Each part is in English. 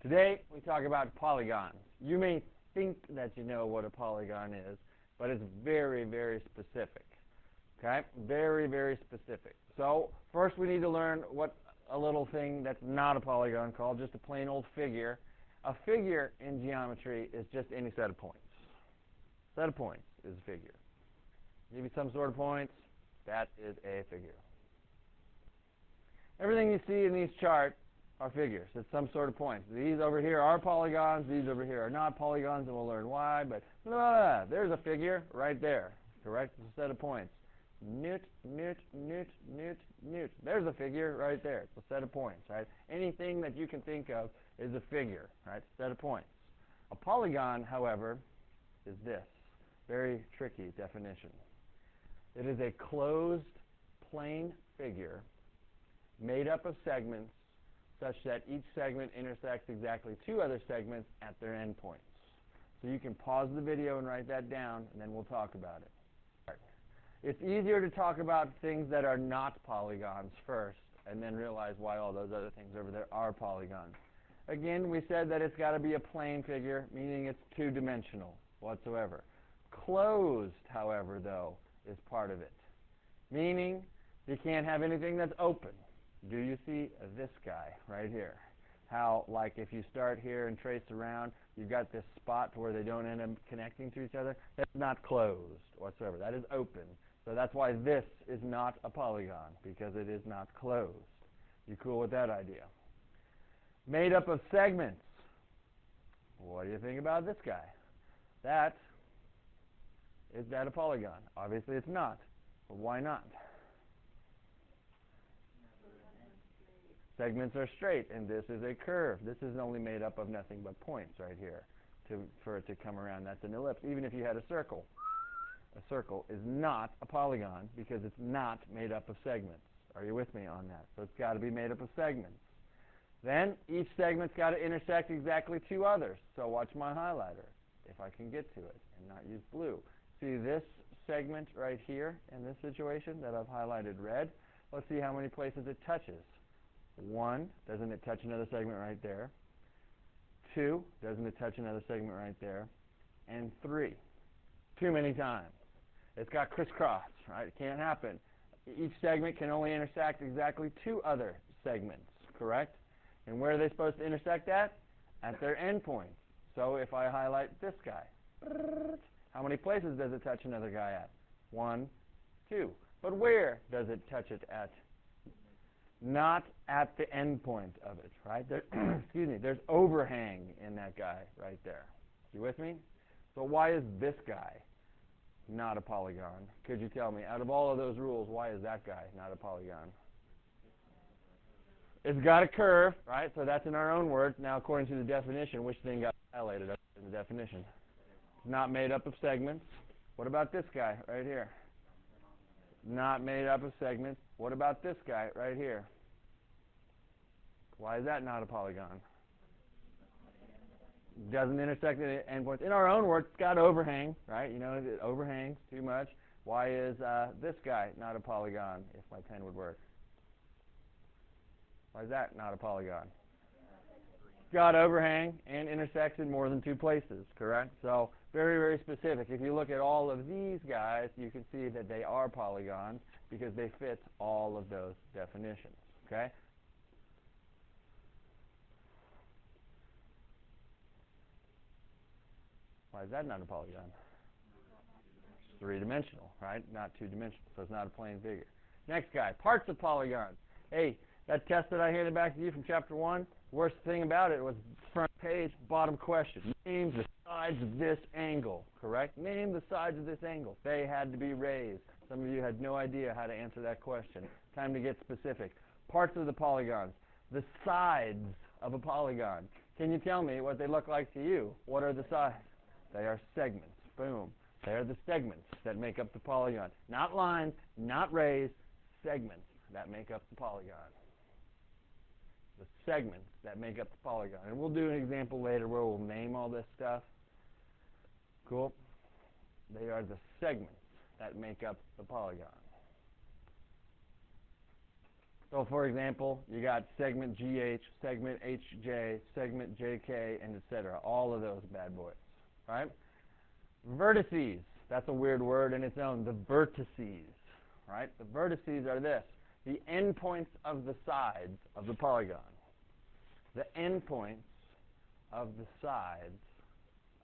Today we talk about polygons. You may think that you know what a polygon is, but it's very, very specific. Okay? Very, very specific. So first we need to learn what a little thing that's not a polygon called, just a plain old figure. A figure in geometry is just any set of points. Set of points is a figure. Give you some sort of points, that is a figure. Everything you see in these charts are figures. It's some sort of points. These over here are polygons. These over here are not polygons, and we'll learn why. But there's a figure right there. Correct? It's a set of points. Newt, newt, newt, newt, newt. There's a figure right there. It's a set of points. Right? Anything that you can think of is a figure. Right? Set of points. A polygon, however, is this. Very tricky definition. It is a closed plane figure made up of segments such that each segment intersects exactly two other segments at their endpoints. So you can pause the video and write that down, and then we'll talk about it. It's easier to talk about things that are not polygons first, and then realize why all those other things over there are polygons. Again, we said that it's got to be a plane figure, meaning it's two-dimensional whatsoever. Closed, however, though, is part of it, meaning you can't have anything that's open. Do you see this guy right here? How, like, if you start here and trace around, you've got this spot where they don't end up connecting to each other. That's not closed whatsoever. That is open. So that's why this is not a polygon, because it is not closed. You cool with that idea? Made up of segments. What do you think about this guy? Is that a polygon? Obviously it's not. But why not? Segments are straight, and this is a curve. This is only made up of nothing but points right here for it to come around. That's an ellipse. Even if you had a circle is not a polygon because it's not made up of segments. Are you with me on that? So it's got to be made up of segments. Then each segment's got to intersect exactly two others. So watch my highlighter, if I can get to it and not use blue. See this segment right here in this situation that I've highlighted red? Let's see how many places it touches. 1, doesn't it touch another segment right there? 2, doesn't it touch another segment right there? And 3, too many times. It's got crisscross, right? It can't happen. Each segment can only intersect exactly two other segments, correct? And where are they supposed to intersect at? At their endpoints. So if I highlight this guy, how many places does it touch another guy at? 1, 2. But where does it touch it at? Not at the end point of it, right? Excuse me, there's overhang in that guy right there. You with me? So why is this guy not a polygon? Could you tell me, out of all of those rules, why is that guy not a polygon? It's got a curve, right? So that's in our own words. Now, according to the definition, which thing got highlighted up in the definition? Not made up of segments. What about this guy right here? Not made up of segments. What about this guy right here? Why is that not a polygon? Doesn't intersect at endpoints. In our own words, it's got overhang, right? You know, it overhangs too much. Why is this guy not a polygon, if my pen would work? Why is that not a polygon? It's got overhang and intersects in more than two places, correct? So very, very specific. If you look at all of these guys, you can see that they are polygons because they fit all of those definitions, okay? Why is that not a polygon? It's three-dimensional, right? Not two-dimensional, so it's not a plane figure. Next guy, parts of polygons. Hey, that test that I handed back to you from Chapter 1, worst thing about it was front page, bottom question. Name the sides of this angle, correct? Name the sides of this angle. They had to be raised. Some of you had no idea how to answer that question. Time to get specific. Parts of the polygons. The sides of a polygon. Can you tell me what they look like to you? What are the sides? They are segments. Boom. They are the segments that make up the polygon. Not lines, not raised, segments that make up the polygon. The segments that make up the polygon. And we'll do an example later where we'll name all this stuff. Cool? They are the segments that make up the polygon. So for example, you got segment GH, segment HJ, segment JK, and etc. All of those bad boys, right? Vertices, that's a weird word in its own, the vertices, right? The vertices are this, the endpoints of the sides of the polygon. The endpoints of the sides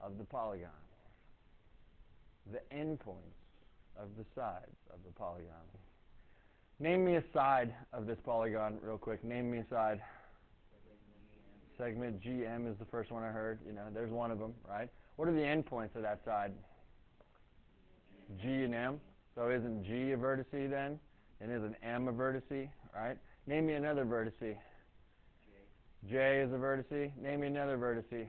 of the polygon. The endpoints of the sides of the polygon. Name me a side of this polygon real quick. Name me a side. Segment GM is the first one I heard. You know, there's one of them, right? What are the endpoints of that side? G and M. So isn't G a vertice then? And isn't M a vertice, right? Name me another vertice. J is a vertice. Name me another vertice.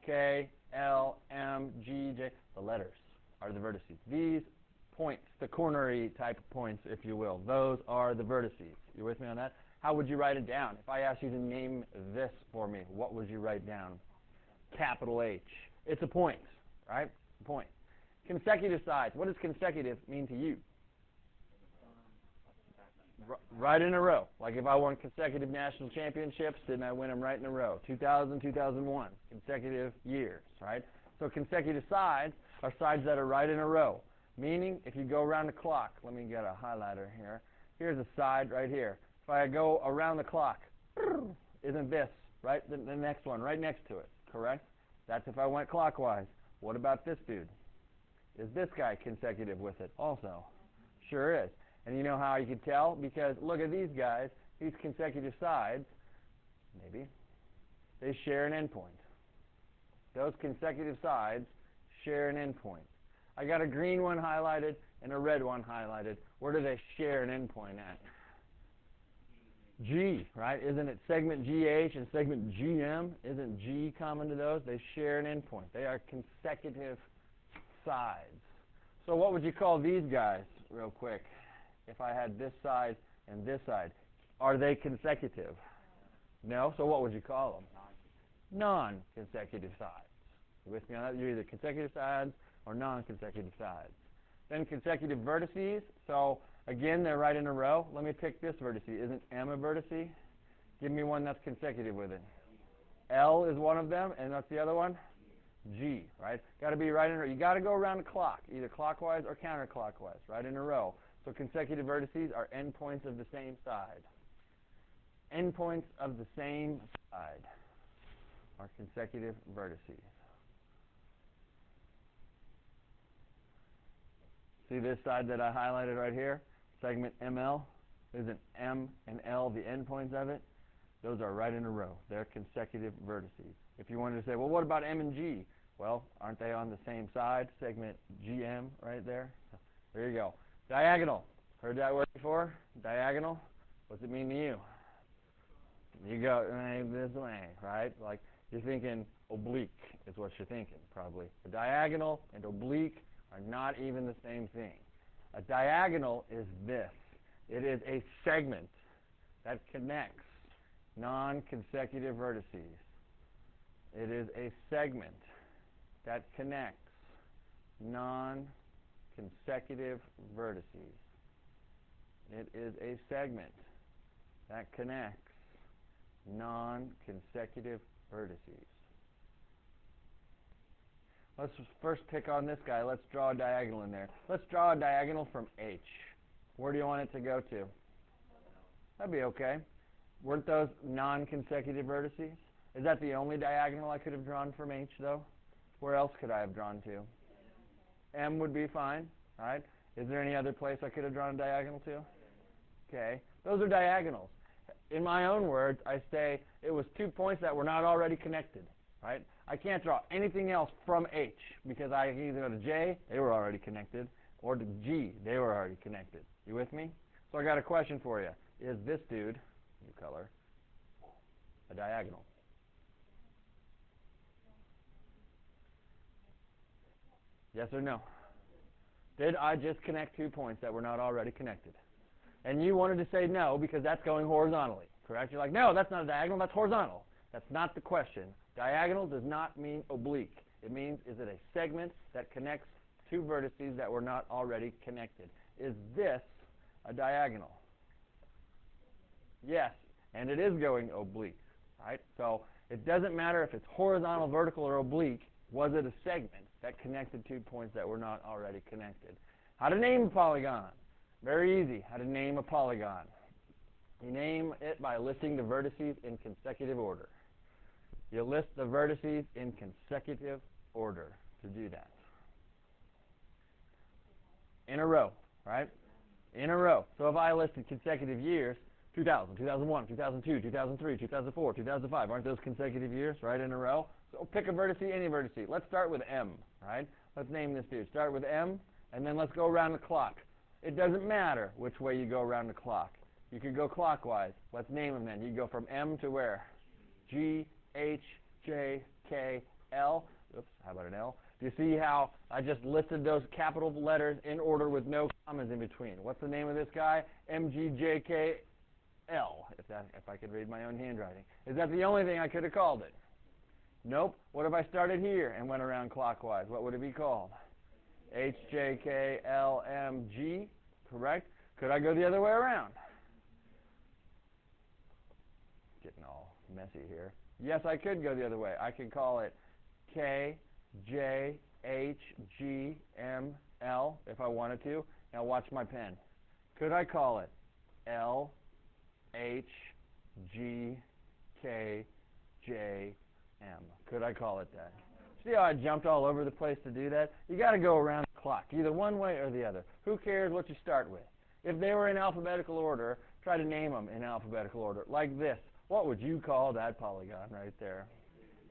K, L, M, G, J. The letters are the vertices. These points, the cornery type of points, if you will, those are the vertices. You with me on that? How would you write it down? If I asked you to name this for me, what would you write down? Capital H. It's a point, right? A point. Consecutive sides. What does consecutive mean to you? Right in a row. Like if I won consecutive national championships, didn't I win them right in a row? 2000, 2001. Consecutive years, right? So consecutive sides are sides that are right in a row. Meaning, if you go around the clock, let me get a highlighter here. Here's a side right here. If I go around the clock, isn't this, right? The next one, right next to it, correct? That's if I went clockwise. What about this dude? Is this guy consecutive with it also? Sure is. And you know how you can tell? Because look at these guys, these consecutive sides, maybe, they share an endpoint. Those consecutive sides share an endpoint. I got a green one highlighted and a red one highlighted. Where do they share an endpoint at? G, right? Isn't it segment GH and segment GM? Isn't G common to those? They share an endpoint. They are consecutive sides. So what would you call these guys, real quick, if I had this side and this side? Are they consecutive? No? So what would you call them? Non-consecutive sides. You with me on that? You're either consecutive sides or non-consecutive sides. Then consecutive vertices. So again, they're right in a row. Let me pick this vertice. Isn't M a vertice? Give me one that's consecutive with it. L is one of them, and what's the other one? G, right? Got to be right in a row. You got to go around the clock, either clockwise or counterclockwise, right in a row. So consecutive vertices are endpoints of the same side. Endpoints of the same side are consecutive vertices. See this side that I highlighted right here? Segment ML. Isn't M and L the endpoints of it? Those are right in a row. They're consecutive vertices. If you wanted to say, well, what about M and G? Well, aren't they on the same side? Segment GM right there. There you go. Diagonal. Heard that word before? Diagonal. What's it mean to you? You go this way, right? Like you're thinking oblique is what you're thinking, probably. A diagonal and oblique are not even the same thing. A diagonal is this. It is a segment that connects non-consecutive vertices. It is a segment that connects non-consecutive vertices. It is a segment that connects non-consecutive vertices. Let's first pick on this guy. Let's draw a diagonal in there. Let's draw a diagonal from H. Where do you want it to go to? That'd be okay. Weren't those non-consecutive vertices? Is that the only diagonal I could have drawn from H, though? Where else could I have drawn to? M would be fine, right? Is there any other place I could have drawn a diagonal to? Okay. Those are diagonals. In my own words, I say it was 2 points that were not already connected, right? I can't draw anything else from H because I can either go to J, they were already connected, or to G, they were already connected. You with me? So I got a question for you. Is this dude, new color, a diagonal? Yes or no? Did I just connect 2 points that were not already connected? And you wanted to say no because that's going horizontally, correct? You're like, no, that's not a diagonal, that's horizontal. That's not the question. Diagonal does not mean oblique. It means, is it a segment that connects 2 vertices that were not already connected? Is this a diagonal? Yes, and it is going oblique, right? So it doesn't matter if it's horizontal, vertical, or oblique. Was it a segment that connected 2 points that were not already connected? How to name a polygon? Very easy. How to name a polygon? You name it by listing the vertices in consecutive order. You list the vertices in consecutive order to do that. In a row, right? In a row. So if I listed consecutive years, 2000, 2001, 2002, 2003, 2004, 2005, aren't those consecutive years, right, in a row? So pick a vertice, any vertice. Let's start with M, right? Let's name this dude. Start with M, and then let's go around the clock. It doesn't matter which way you go around the clock. You could go clockwise. Let's name them then. You go from M to where? G, H, J, K, L. Oops, how about an L? Do you see how I just listed those capital letters in order with no commas in between? What's the name of this guy? M, G, J, K, L, if I could read my own handwriting. Is that the only thing I could have called it? Nope. What if I started here and went around clockwise? What would it be called? H, J, K, L, M, G, correct? Could I go the other way around? Getting all messy here. Yes, I could go the other way. I could call it K, J, H, G, M, L if I wanted to. Now watch my pen. Could I call it L, H, G, K, J, M? Could I call it that? See how I jumped all over the place to do that? You got to go around the clock, either one way or the other. Who cares what you start with? If they were in alphabetical order, try to name them in alphabetical order, like this. What would you call that polygon right there?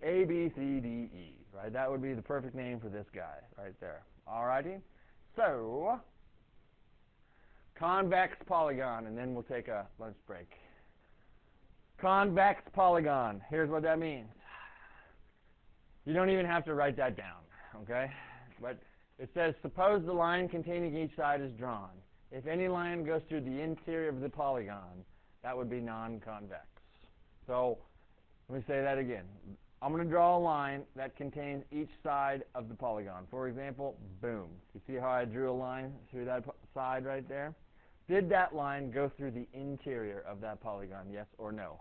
A, B, C, D, E, right? That would be the perfect name for this guy right there. All righty? So, convex polygon, and then we'll take a lunch break. Convex polygon. Here's what that means. You don't even have to write that down, okay? But it says, suppose the line containing each side is drawn. If any line goes through the interior of the polygon, that would be non-convex. So let me say that again. I'm going to draw a line that contains each side of the polygon. For example, boom. You see how I drew a line through that side right there? Did that line go through the interior of that polygon, yes or no?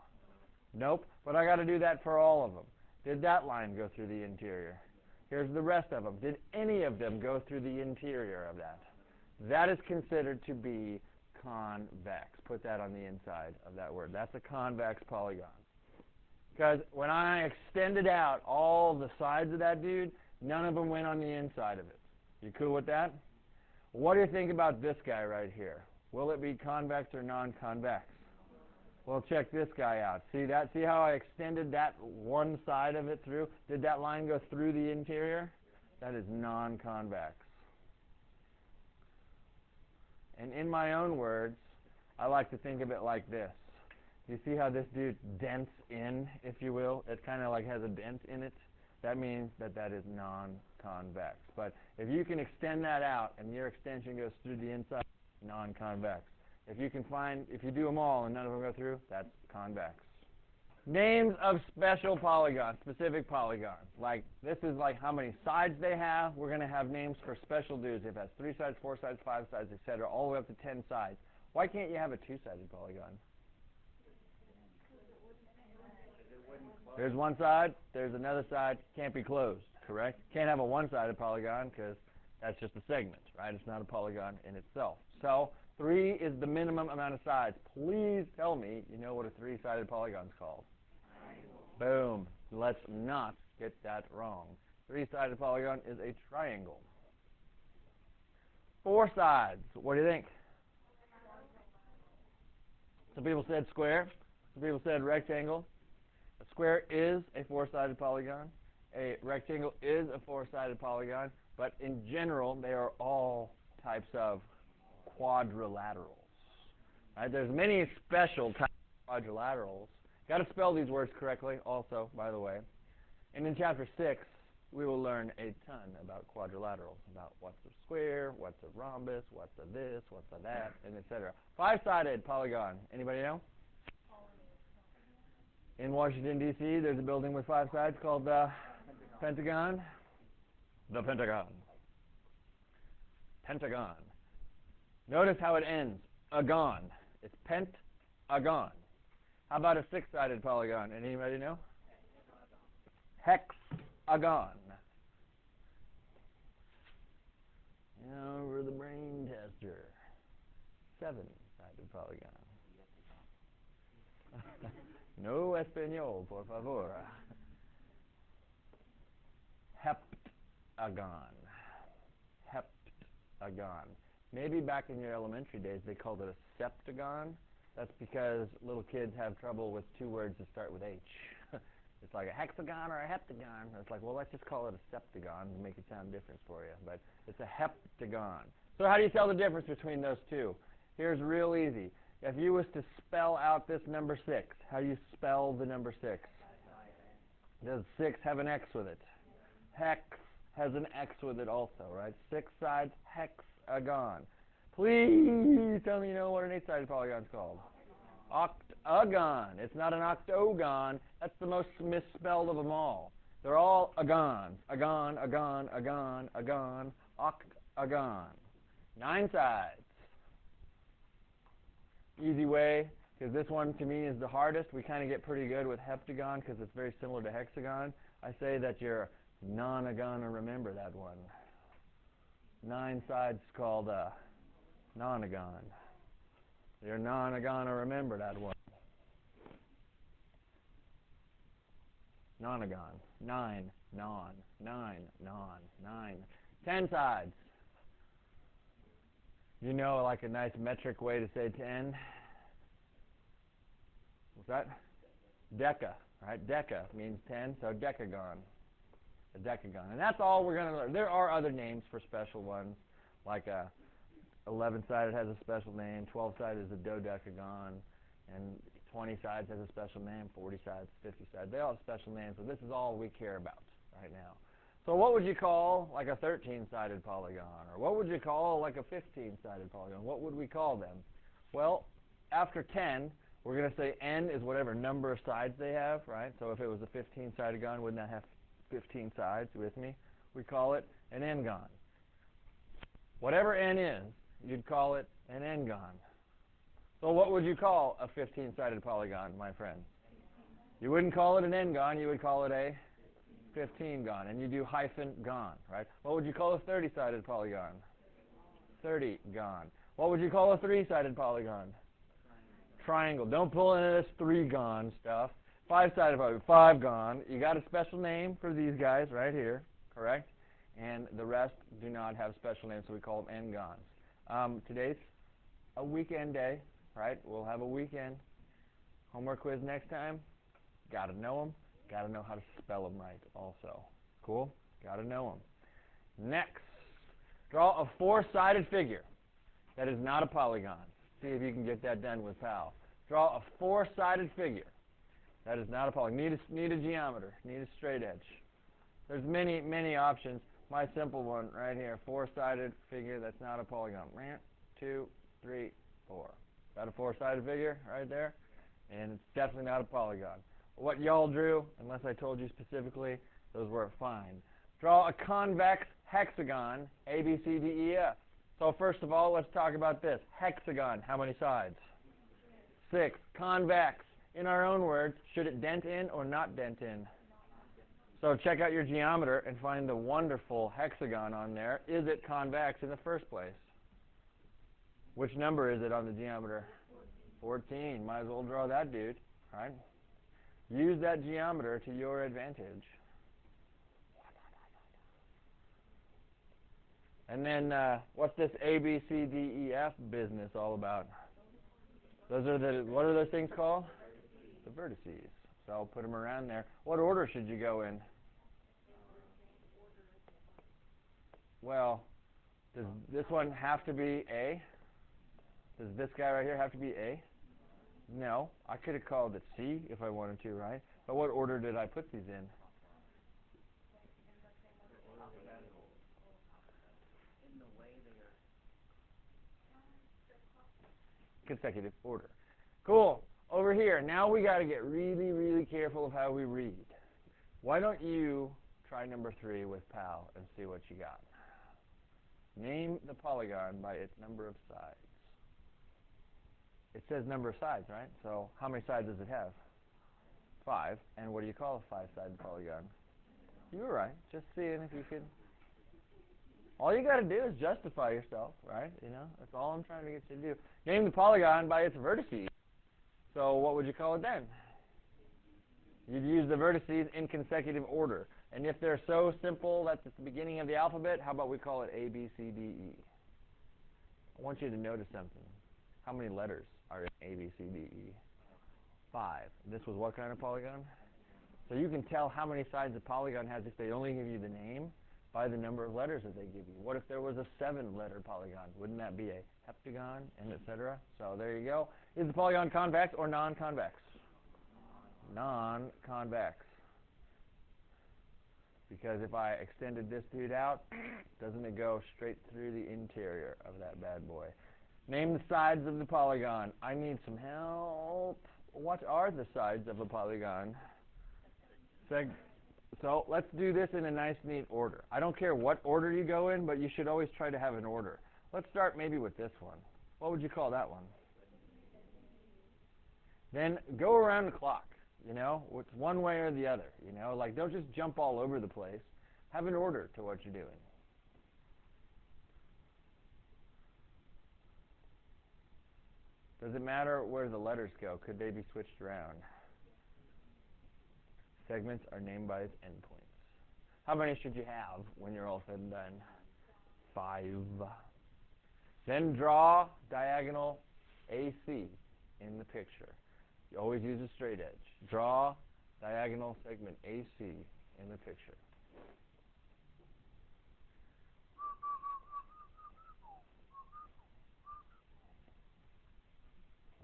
Nope, but I got to do that for all of them. Did that line go through the interior? Here's the rest of them. Did any of them go through the interior of that? That is considered to be convex. Put that on the inside of that word. That's a convex polygon. Because when I extended out all the sides of that dude, none of them went on the inside of it. You cool with that? What do you think about this guy right here? Will it be convex or non-convex? Well, check this guy out. See that? See how I extended that one side of it through? Did that line go through the interior? That is non-convex. And in my own words, I like to think of it like this. You see how this dude dents in, if you will? It kind of like has a dent in it. That means that that is non-convex. But if you can extend that out and your extension goes through the inside, non-convex. If you do them all and none of them go through, that's convex. Names of special polygons, specific polygons. Like, this is like how many sides they have. We're going to have names for special dudes. If it has 3 sides, 4 sides, 5 sides, etc., all the way up to 10 sides. Why can't you have a 2-sided polygon? There's one side, there's another side, can't be closed, correct? Can't have a one-sided polygon because that's just a segment, right? It's not a polygon in itself. So 3 is the minimum amount of sides. Please tell me you know what a 3-sided polygon is called. Boom. Let's not get that wrong. 3-sided polygon is a triangle. 4 sides. What do you think? Some people said square. Some people said rectangle. A square is a 4-sided polygon. A rectangle is a 4-sided polygon. But in general, they are all types of quadrilaterals. Right? There's many special types of quadrilaterals. Got to spell these words correctly also, by the way. And in Chapter 6, we will learn a ton about quadrilaterals, about what's a square, what's a rhombus, what's a this, what's a that, and etc. 5-sided polygon. Anybody know? In Washington, D.C., there's a building with 5 sides called the Pentagon. The Pentagon. Pentagon. Notice how it ends. Agon. It's pent-agon. How about a six-sided polygon? Anybody know? Hexagon. Now we're the brain tester. Seven-sided polygon. No español, por favor. Heptagon. Heptagon. Maybe back in your elementary days they called it a septagon. That's because little kids have trouble with two words that start with H. It's like a hexagon or a heptagon. It's like, well, let's just call it a septagon to make it sound different for you. But it's a heptagon. So how do you tell the difference between those two? Here's real easy. If you was to spell out this number 6, how do you spell the number 6? Does 6 have an X with it? Hex has an X with it also, right? 6 sides, hexagon. Please tell me you know what an 8-sided polygon is called. Octagon. It's not an octagon. That's the most misspelled of them all. They're all agons. Agon, agon, agon, agon, octagon. 9 sides. Easy way, because this one to me is the hardest. We kind of get pretty good with heptagon because it's very similar to hexagon. I say that you're non-gonna remember that one. 9 sides called nonagon. You're non-gonna remember that one. Nonagon. 9, non, 9, non, 9. 10 sides. You know, like a nice metric way to say 10? What's that? Deca, right? Deca means 10, so decagon. A decagon. And that's all we're going to learn. There are other names for special ones, like a 11-sided has a special name, 12-sided is a dodecagon, and 20 sides has a special name, 40 sides, 50 sides. They all have special names, but this is all we care about right now. So what would you call like a 13-sided polygon? Or what would you call like a 15-sided polygon? What would we call them? Well, after 10, we're going to say n is whatever number of sides they have, right? So if it was a 15-sided gon, wouldn't that have 15 sides with me? We call it an n-gon. Whatever n is, you'd call it an n-gon. So what would you call a 15-sided polygon, my friends? You wouldn't call it an n-gon, you would call it a 15-gon, and you do hyphen gon, right? What would you call a 30-sided polygon? 30-gon. What would you call a 3-sided polygon? Triangle. Don't pull into this 3-gon stuff. 5-sided polygon, 5-gon. You got a special name for these guys right here, correct? And the rest do not have special names, so we call them n-gons. Today's a weekend day, right? We'll have a weekend. Homework quiz next time. Got to know them. Got to know how to spell them right also. Cool? Got to know them. Next, draw a 4-sided figure that is not a polygon. See if you can get that done with PAL. Draw a 4-sided figure that is not a polygon. Need a geometer. Need a straight edge. There's many, many options. My simple one right here, 4-sided figure that's not a polygon. 1, 2, 3, 4. Got a 4-sided figure right there? And it's definitely not a polygon. What y'all drew, unless I told you specifically, those were fine. Draw a convex hexagon, A, B, C, D, E, F. So first of all, let's talk about this. Hexagon, how many sides? 6. Convex, in our own words, should it dent in or not dent in? So check out your geometer and find the wonderful hexagon on there. Is it convex in the first place? Which number is it on the geometer? 14. Might as well draw that dude, right? Use that geometer to your advantage. And then what's this A, B, C, D, E, F business all about? Those are the, what are those things called? The vertices. So I'll put them around there. What order should you go in? Well, does this one have to be A? Does this guy right here have to be A? No. I could have called it C if I wanted to, right? But what order did I put these in? Consecutive order. Cool. Over here, now we got to get really, really careful of how we read. Why don't you try number 3 with PAL and see what you got? Name the polygon by its number of sides. It says number of sides, right? So how many sides does it have? 5. And what do you call a 5-sided polygon? You were right. Just seeing if you can. All you got to do is justify yourself, right? You know, that's all I'm trying to get you to do. Name the polygon by its vertices. So what would you call it then? You'd use the vertices in consecutive order. And if they're so simple that's at the beginning of the alphabet, how about we call it A, B, C, D, E? I want you to notice something. How many letters are in A, B, C, D, E? 5. This was what kind of polygon? So you can tell how many sides a polygon has if they only give you the name by the number of letters that they give you. What if there was a 7-letter polygon? Wouldn't that be a heptagon, and etc.? So there you go. Is the polygon convex or non-convex? Non-convex. Because if I extended this dude out, doesn't it go straight through the interior of that bad boy? Name the sides of the polygon. I need some help. What are the sides of a polygon? So let's do this in a nice, neat order. I don't care what order you go in, but you should always try to have an order. Let's start maybe with this one. What would you call that one? Then go around the clock. You know, it's one way or the other. You know, like don't just jump all over the place. Have an order to what you're doing. Does it matter where the letters go? Could they be switched around? Segments are named by its endpoints. How many should you have when you're all said and done? 5. Then draw diagonal AC in the picture. You always use a straight edge. Draw diagonal segment AC in the picture.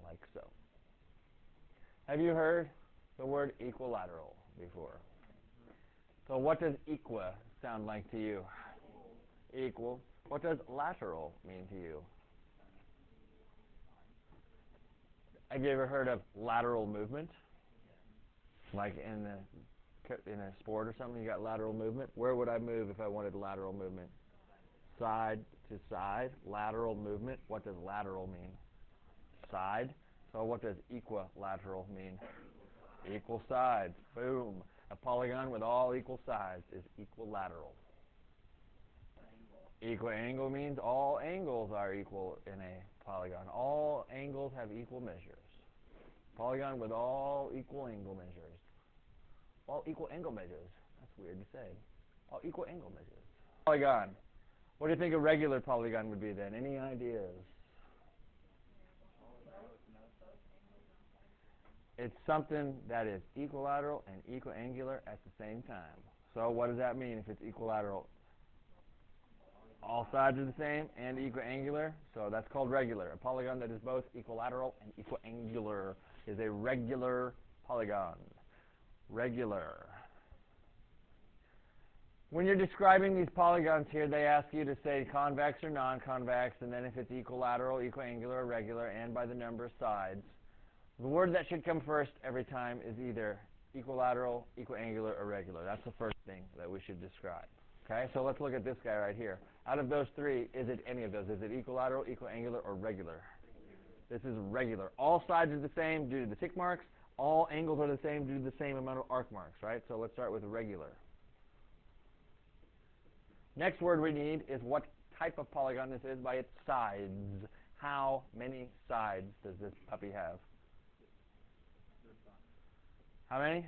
Like so. Have you heard the word equilateral before? So what does equa sound like to you? Equal. What does lateral mean to you? Have you ever heard of lateral movement? Like in a sport or something, you got lateral movement. Where would I move if I wanted lateral movement? Side to side. Lateral movement. What does lateral mean? Side. So what does equilateral mean? Equal sides. Boom. A polygon with all equal sides is equilateral. Equiangle means all angles are equal in a polygon. All angles have equal measures. Polygon with all equal angle measures. All equal angle measures. That's weird to say. All equal angle measures. Polygon. What do you think a regular polygon would be then? Any ideas? It's something that is equilateral and equiangular at the same time. So what does that mean if it's equilateral? All sides are the same and equiangular, so that's called regular. A polygon that is both equilateral and equiangular is a regular polygon. Regular. When you're describing these polygons here, they ask you to say convex or non-convex, and then if it's equilateral, equiangular, or regular, and by the number of sides. The word that should come first every time is either equilateral, equiangular, or regular. That's the first thing that we should describe. Okay, so let's look at this guy right here. Out of those three, is it any of those? Is it equilateral, equiangular, or regular? This is regular. All sides are the same due to the tick marks. All angles are the same due to the same amount of arc marks, right? So let's start with regular. Next word we need is what type of polygon this is by its sides. How many sides does this puppy have? How many?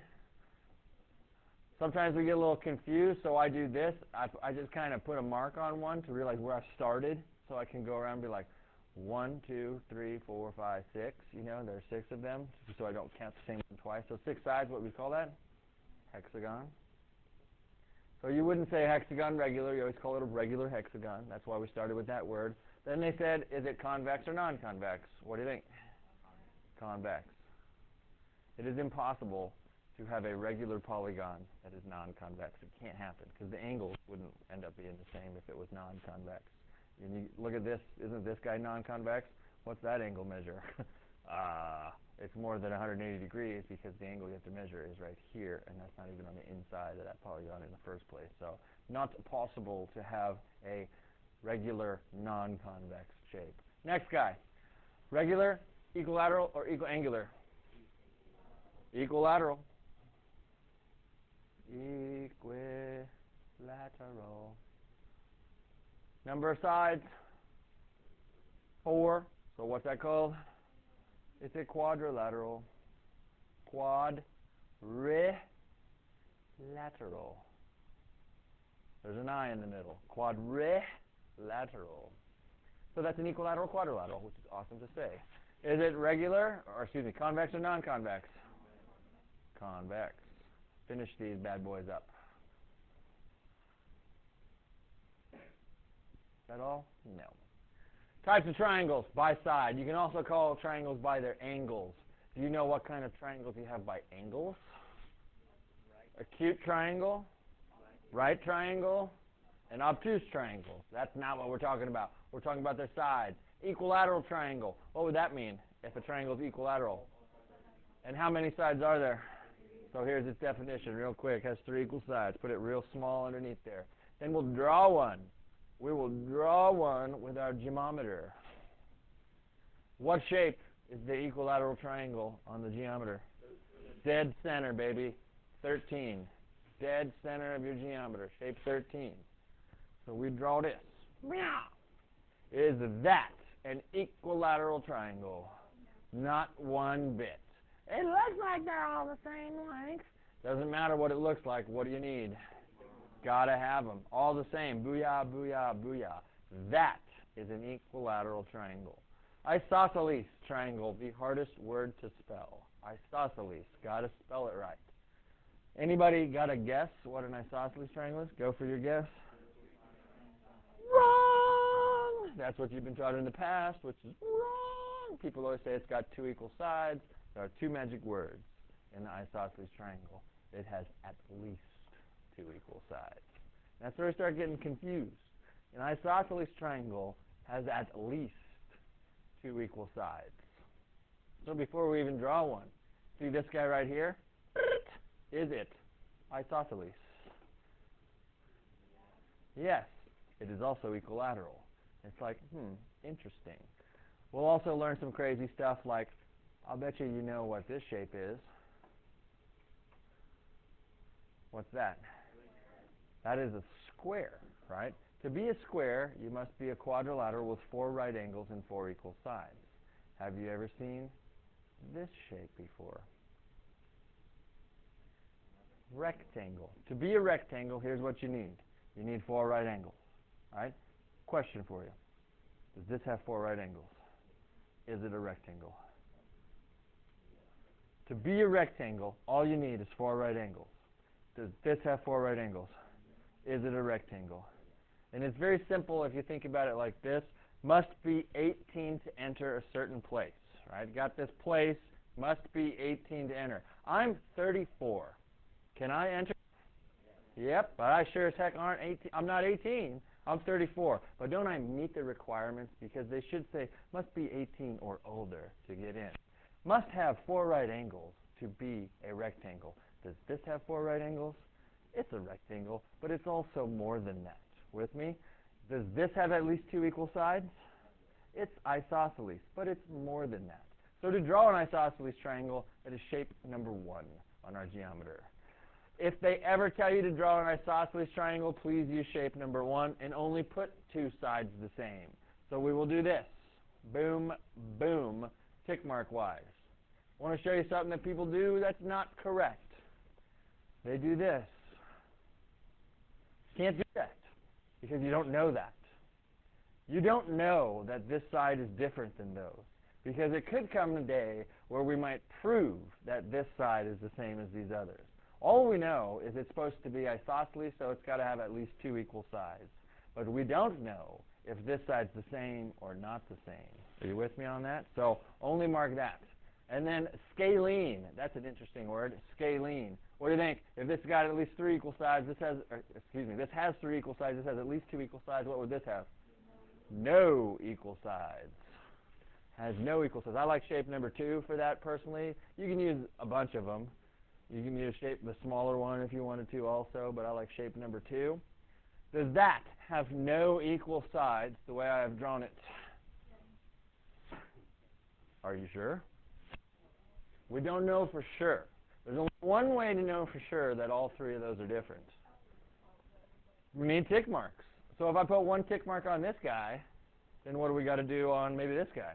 Sometimes we get a little confused, so I do this. I just kind of put a mark on one to realize where I started, so I can go around and be like 1, 2, 3, 4, 5, 6. You know, there are 6 of them, so I don't count the same one twice. So 6 sides, what we call that? Hexagon. So you wouldn't say hexagon regular. You always call it a regular hexagon. That's why we started with that word. Then they said, is it convex or non-convex? What do you think? Convex. It is impossible to have a regular polygon that is non-convex. It can't happen because the angles wouldn't end up being the same if it was non-convex. And you look at this. Isn't this guy non-convex? What's that angle measure? It's more than 180 degrees because the angle you have to measure is right here, and that's not even on the inside of that polygon in the first place. So not possible to have a regular non-convex shape. Next guy. Regular Equilateral or equiangular? Equilateral. Equilateral. Number of sides? 4. So what's that called? It's a quadrilateral. Quadrilateral. There's an I in the middle. Quadrilateral. So that's an equilateral quadrilateral, which is awesome to say. Is it regular, or excuse me, convex or non-convex? Convex. Finish these bad boys up. Is that all? No. Types of triangles by side. You can also call triangles by their angles. Do you know what kind of triangles you have by angles? Acute triangle, right triangle, and obtuse triangle. That's not what we're talking about. We're talking about their sides. Equilateral triangle. What would that mean if a triangle is equilateral? And how many sides are there? So here's its definition real quick. It has 3 equal sides. Put it real small underneath there. Then we'll draw one. We will draw one with our geometer. What shape is the equilateral triangle on the geometer? Dead center, baby. 13. Dead center of your geometer. Shape 13. So we draw this. Is that an equilateral triangle? Not one bit. It looks like they're all the same length. Doesn't matter what it looks like. What do you need? Gotta have them. All the same. Booyah, booyah, booyah. That is an equilateral triangle. Isosceles triangle, the hardest word to spell. Isosceles. Gotta spell it right. Anybody got a guess what an isosceles triangle is? Go for your guess. Wrong! That's what you've been taught in the past, which is wrong. People always say it's got 2 equal sides. There are 2 magic words in the isosceles triangle. It has at least 2 equal sides. That's where we start getting confused. An isosceles triangle has at least 2 equal sides. So before we even draw one, see this guy right here? Is it isosceles? Yes, it is also equilateral. It's like, interesting. We'll also learn some crazy stuff like, I'll bet you know what this shape is. What's that? That is a square, right? To be a square, you must be a quadrilateral with 4 right angles and 4 equal sides. Have you ever seen this shape before? Rectangle. To be a rectangle, here's what you need. You need 4 right angles, right? Question for you. Does this have 4 right angles? Is it a rectangle? To be a rectangle, all you need is 4 right angles. Does this have 4 right angles? Is it a rectangle? And it's very simple if you think about it like this. Must be 18 to enter a certain place, right? Got this place, must be 18 to enter. I'm 34. Can I enter? Yep, but I sure as heck aren't 18. I'm not 18. I'm 34. But don't I meet the requirements? Because they should say must be 18 or older to get in. Must have 4 right angles to be a rectangle. Does this have 4 right angles? It's a rectangle, but it's also more than that. With me? Does this have at least 2 equal sides? It's isosceles, but it's more than that. So to draw an isosceles triangle, it is shape number 1 on our geometer. If they ever tell you to draw an isosceles triangle, please use shape number 1 and only put 2 sides the same. So we will do this. Boom, boom, tick mark wise. I want to show you something that people do that's not correct. They do this. Can't do that because you don't know that. You don't know that this side is different than those because it could come a day where we might prove that this side is the same as these others. All we know is it's supposed to be isosceles, so it's got to have at least 2 equal sides. But we don't know if this side's the same or not the same. Are you with me on that? So only mark that. And then scalene. That's an interesting word. Scalene. What do you think? If this got at least 3 equal sides, this has 3 equal sides, this has at least 2 equal sides, what would this have? No equal sides. Has no equal sides. I like shape number 2 for that personally. You can use a bunch of them. You can use the smaller one if you wanted to also, but I like shape number 2. Does that have no equal sides the way I have drawn it? Are you sure? We don't know for sure. There's only one way to know for sure that all three of those are different. We need tick marks. So if I put one tick mark on this guy, then what do we got to do on maybe this guy?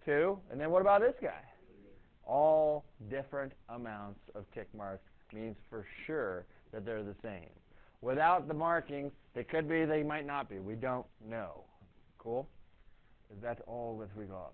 2. And then what about this guy? All different amounts of tick marks means for sure that they're the same. Without the markings, they could be, they might not be. We don't know. Cool? That's all that we got.